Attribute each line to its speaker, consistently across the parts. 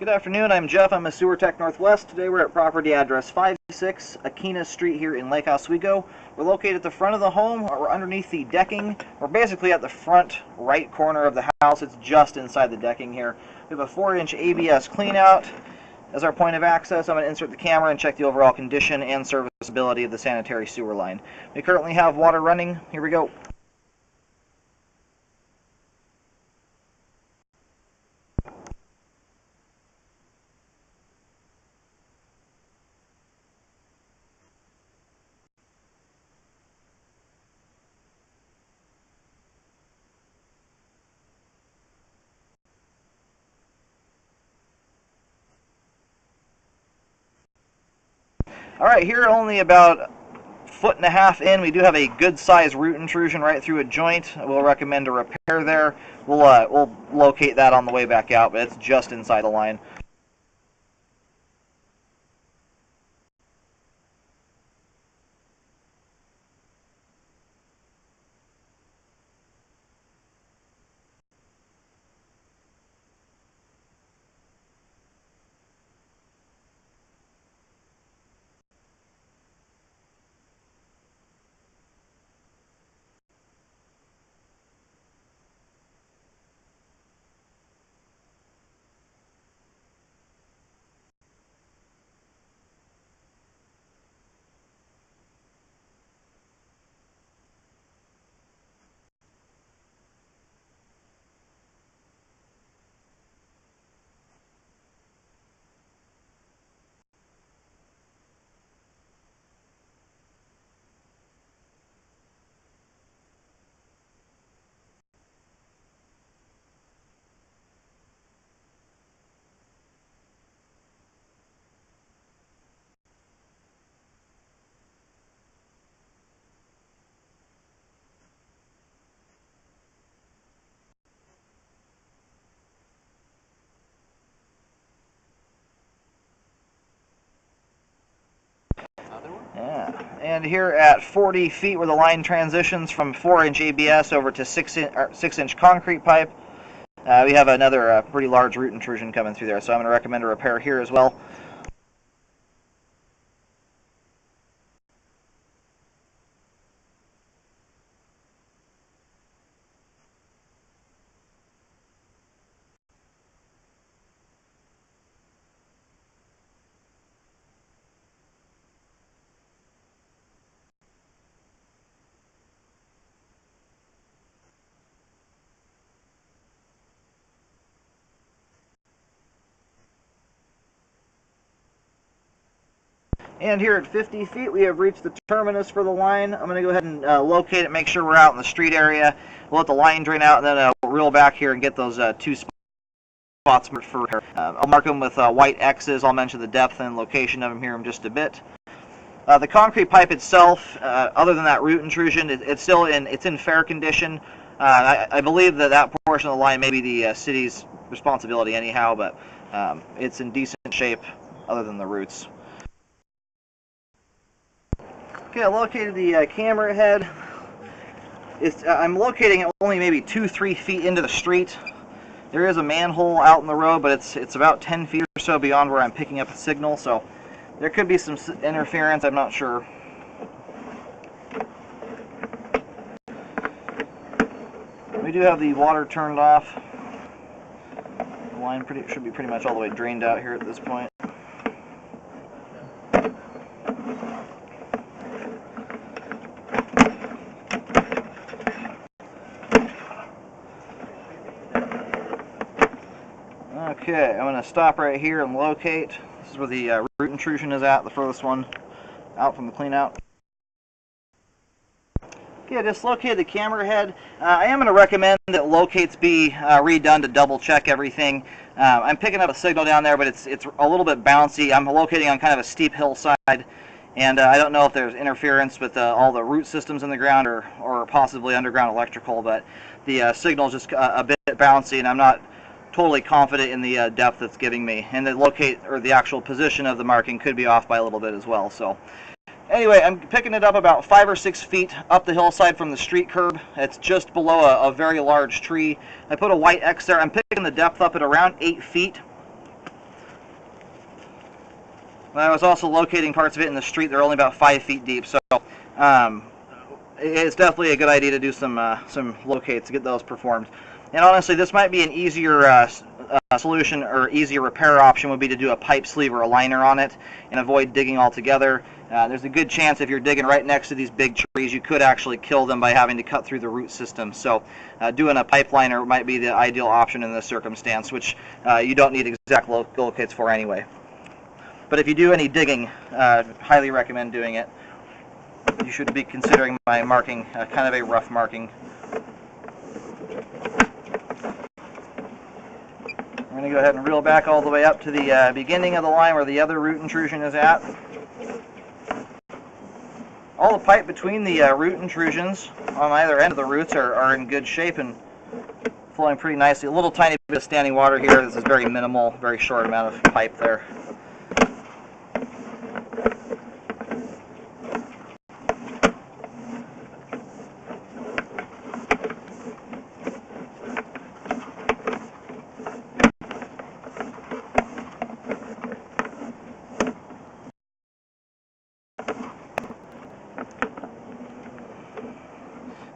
Speaker 1: Good afternoon, I'm Jeff. I'm a Sewer Tech Northwest. Today we're at property address 56 Aquinas Street here in Lake Oswego. We're located at the front of the home. We're underneath the decking. We're basically at the front right corner of the house. It's just inside the decking here. We have a 4-inch ABS cleanout as our point of access. I'm going to insert the camera and check the overall condition and serviceability of the sanitary sewer line. We currently have water running. Here we go. Alright, here only about 1.5 feet in, we do have a good sized root intrusion right through a joint. We'll recommend a repair there. We'll locate that on the way back out, but it's just inside the line. Yeah, and here at 40 feet where the line transitions from 4-inch ABS over to 6-inch concrete pipe, we have another pretty large root intrusion coming through there, so I'm going to recommend a repair here as well. And here at 50 feet, we have reached the terminus for the line. I'm going to go ahead and locate it, make sure we're out in the street area. We'll let the line drain out, and then we'll reel back here and get those two spots for repair. I'll mark them with white X's. I'll mention the depth and location of them here in just a bit. The concrete pipe itself, other than that root intrusion, it's in fair condition. I believe that portion of the line may be the city's responsibility anyhow, but it's in decent shape other than the roots. Okay, I located the camera head. I'm locating it only maybe 2-3 feet into the street. There is a manhole out in the road, but it's about 10 feet or so beyond where I'm picking up the signal, so there could be some interference, I'm not sure. We do have the water turned off. The line should be pretty much all the way drained out here at this point. Okay, I'm going to stop right here and locate. This is where the root intrusion is at, the furthest one out from the cleanout. Okay, I just located the camera head. I am going to recommend that locates be redone to double check everything. I'm picking up a signal down there, but it's a little bit bouncy. I'm locating on kind of a steep hillside, and I don't know if there's interference with all the root systems in the ground or possibly underground electrical, but the signal is just a bit bouncy, and I'm not totally confident in the depth it's giving me, and the actual position of the marking could be off by a little bit as well. So anyway, I'm picking it up about 5 or 6 feet up the hillside from the street curb. It's just below a very large tree. I put a white X there. I'm picking the depth up at around 8 feet. I was also locating parts of it in the street. They're only about 5 feet deep, so it's definitely a good idea to do some locates to get those performed. And honestly, this might be an easier solution or easier repair option would be to do a pipe sleeve or a liner on it and avoid digging altogether. There's a good chance if you're digging right next to these big trees, you could actually kill them by having to cut through the root system. So doing a pipe liner might be the ideal option in this circumstance, which you don't need exact locates for anyway. But if you do any digging, highly recommend doing it. You should be considering my marking kind of a rough marking. I'm going to go ahead and reel back all the way up to the beginning of the line where the other root intrusion is at. All the pipe between the root intrusions on either end of the roots are in good shape and flowing pretty nicely. A little tiny bit of standing water here. This is very minimal, very short amount of pipe there.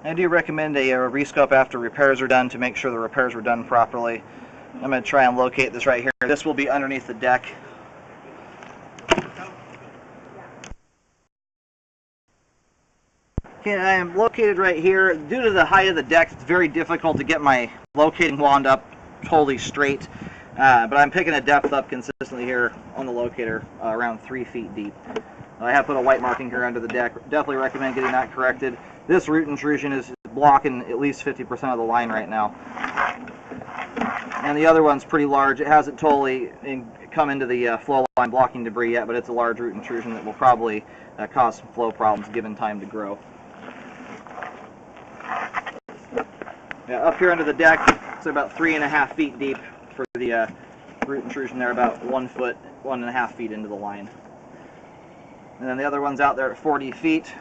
Speaker 1: I do recommend a rescope after repairs are done to make sure the repairs were done properly. I'm going to try and locate this right here. This will be underneath the deck. Okay, I am located right here. Due to the height of the deck, it's very difficult to get my locating wand up totally straight. But I'm picking a depth up consistently here on the locator, around 3 feet deep. I have put a white marking here under the deck. Definitely recommend getting that corrected. This root intrusion is blocking at least 50% of the line right now. And the other one's pretty large. It hasn't totally come into the flow line blocking debris yet, but it's a large root intrusion that will probably cause some flow problems given time to grow. Yeah, up here under the deck, it's about 3.5 feet deep for the root intrusion there, about 1 foot, 1.5 feet into the line. And then the other one's out there at 40 feet.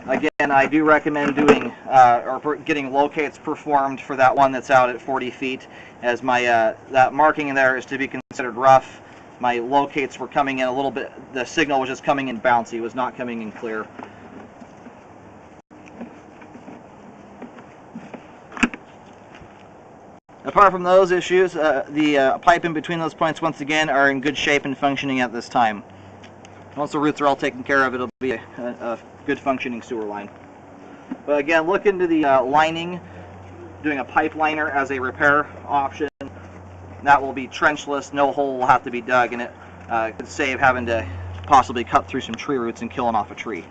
Speaker 1: Again, I do recommend doing or getting locates performed for that one that's out at 40 feet, as my that marking in there is to be considered rough. My locates were coming in a little bit, the signal was just coming in bouncy, it was not coming in clear. Apart from those issues, the pipe in between those points once again are in good shape and functioning at this time. Once the roots are all taken care of, it'll be a good functioning sewer line. But again, look into the lining, doing a pipe liner as a repair option. That will be trenchless, no hole will have to be dug, and it could save having to possibly cut through some tree roots and killing off a tree.